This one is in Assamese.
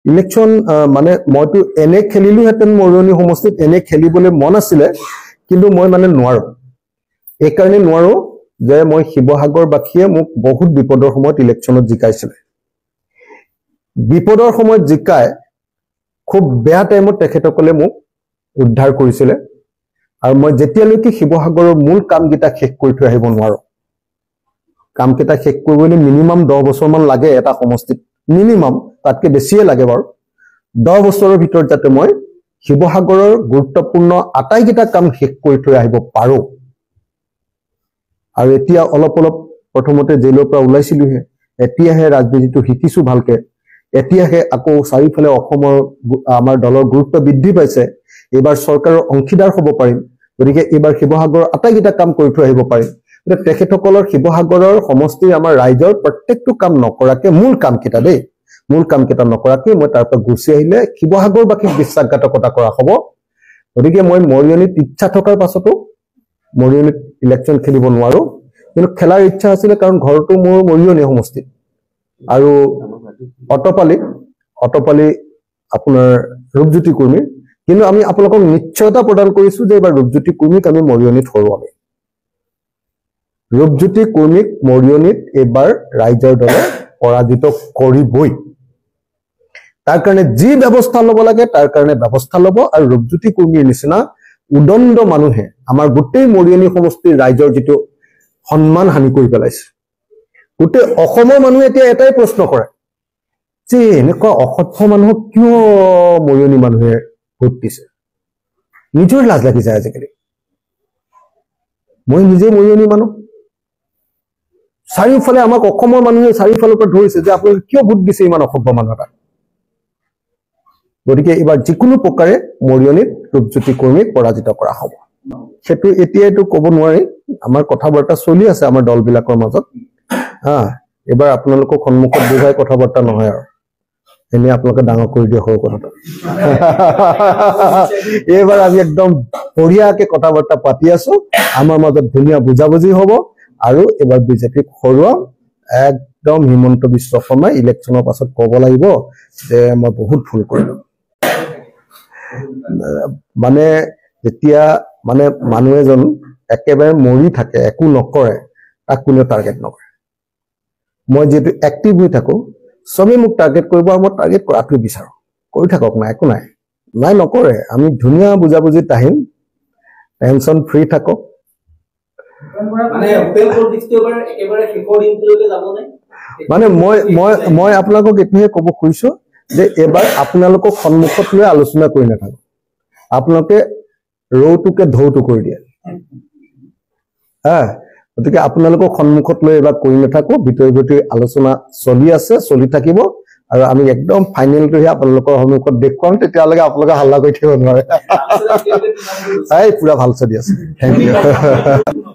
ইলেকশ্যন মানে মইতো এনে খেলিলোহেঁতেন মৰিয়নি সমষ্টিত এনে খেলিবলৈ মন আছিলে কিন্তু মই মানে নোৱাৰো এই কাৰণে নোৱাৰো যে মই শিৱসাগৰবাসীয়ে মোক বহুত বিপদৰ সময়ত ইলেকশ্যনত জিকাইছিলে বিপদৰ সময়ত জিকাই খুব বেয়া টাইমত তেখেতসকলে মোক উদ্ধাৰ কৰিছিলে আৰু মই যেতিয়ালৈকে শিৱসাগৰৰ মূল কামকেইটা শেষ কৰি থৈ আহিব নোৱাৰো কামকেইটা শেষ কৰিবলৈ মিনিমাম 10 বছৰমান লাগে এটা সমষ্টিত মিনিমাম তাতকে বেছিয়ে লাগে বাৰু 10 বছৰৰ ভিতৰত যাতে মই শিৱসাগৰৰ গুৰুত্বপূৰ্ণ আটাইকেইটা কাম শেষ কৰি থৈ আহিব পাৰো আৰু এতিয়া অলপ প্ৰথমতে জেলৰ পৰা ওলাইছিলোহে এতিয়াহে ৰাজনীতিটো শিকিছো ভালকে এতিয়াহে আকৌ চাৰিফালে অসমৰ আমাৰ দলৰ গুৰুত্ব বৃদ্ধি পাইছে এবাৰ চৰকাৰৰ অংশীদাৰ হ'ব পাৰিম গতিকে এবাৰ শিৱসাগৰৰ আটাইকেইটা কাম কৰি থৈ আহিব পাৰিম তেখেতসকলৰ শিৱসাগৰৰ সমষ্টিৰ আমাৰ ৰাইজৰ প্ৰত্যেকটো কাম নকৰাকে মূল কামকেইটা নকৰাকে মই তাৰ পৰা গুচি আহিলে শিৱসাগৰবাসীক বিশ্বাসঘাতকতা কৰা হ'ব গতিকে মই মৰিয়নিত ইচ্ছা থকাৰ পাছতো মৰিয়নিত ইলেকশ্যন খেলিব নোৱাৰো কিন্তু খেলাৰ ইচ্ছা আছিল কাৰণ ঘৰটো মোৰ মৰিয়নি সমষ্টিত আৰু অটপালি আপোনাৰ ৰূপজ্যোতি কুৰ্মী কিন্তু আমি আপোনালোকক নিশ্চয়তা প্ৰদান কৰিছো যে এবাৰ ৰূপজ্যোতি কুৰ্মীক আমি মৰিয়নিত হৰুৱাম ৰূপজ্যোতি কুৰ্মীক মৰিয়নিত এবাৰ ৰাইজৰ দলে পৰাজিত কৰিবই তাৰ কাৰণে যি ব্যৱস্থা ল'ব লাগে তাৰ কাৰণে ব্যৱস্থা ল'ব আৰু ৰূপজ্যোতি কুৰ্মীৰ নিচিনা উদণ্ড মানুহে আমাৰ গোটেই মৰিয়নি সমষ্টিৰ ৰাইজৰ যিটো সন্মান হানি কৰি পেলাইছে গোটেই অসমৰ মানুহে এতিয়া এটাই প্ৰশ্ন কৰে যে এনেকুৱা অসভ্য মানুহক কিয় মৰিয়নি মানুহে ভোট দিছে নিজৰ লাজ লাগি যায় আজিকালি মই নিজে মৰিয়নি মানুহ চাৰিওফালে আমাক অসমৰ মানুহে চাৰিওফালৰ পৰা ধৰিছে যে আপোনালোকে কিয় ভোট দিছে ইমান অসভ্য মানুহ এটা গতিকে এবাৰ যিকোনো প্ৰকাৰে মৰিয়নিত ৰূপজ্যোতি কুৰ্মীক পৰাজিত কৰা হ'ব সেইটো এতিয়াইতো ক'ব নোৱাৰি আমাৰ কথা বাৰ্তা চলি আছে আমাৰ দলবিলাকৰ মাজত এবাৰ আপোনালোকক সন্মুখত বুজাই কথা বাৰ্তা নহয় আৰু এনে আপোনালোকে ডাঙৰ কৰি দিয়ে সৰু কথাটো এইবাৰ আমি একদম বঢ়িয়াকে কথা বাৰ্তা পাতি আছো আমাৰ মাজত ধুনীয়া বুজাবুজি হ'ব আৰু এবাৰ বিজেপিক হৰুৱাম একদম হিমন্ত বিশ্ব শৰ্মাই ইলেকশ্যনৰ পাছত ক'ব লাগিব যে মই বহুত ভুল কৰিলো মানে যেতিয়া মানে মানুহ এজন একেবাৰে মৰি থাকে একো নকৰে তাক কোনেও টাৰ্গেট নকৰে মই যেটো এক্টিভ হৈ থাকো সবে মোক টাৰ্গেট কৰিব আৰু মই টাৰ্গেট কৰাটো বিচাৰো কৰি থাকক না একো নাই নকৰে আমি ধুনীয়া বুজাবুজিত আহিম টেনচন ফ্ৰী থাকক মানে মই আপোনালোকক এতিয়াহে ক'ব খুজিছো যে এবাৰ আপোনালোকক সন্মুখত লৈ আলোচনা কৰি নাথাকো আপোনালোকে ৰৌটোকে ঢৌটো কৰি দিয়ে গতিকে আপোনালোকক সন্মুখত লৈ এবাৰ কৰি নাথাকো ভিতৰি আলোচনা চলি আছে চলি থাকিব আৰু আমি একদম ফাইনেলটোহে আপোনালোকৰ সন্মুখত দেখুৱাম তেতিয়ালৈকে আপোনালোকে হাল্লা কৰি থাকিব নোৱাৰে পুৰা ভাল চলি আছে থেংক ইউ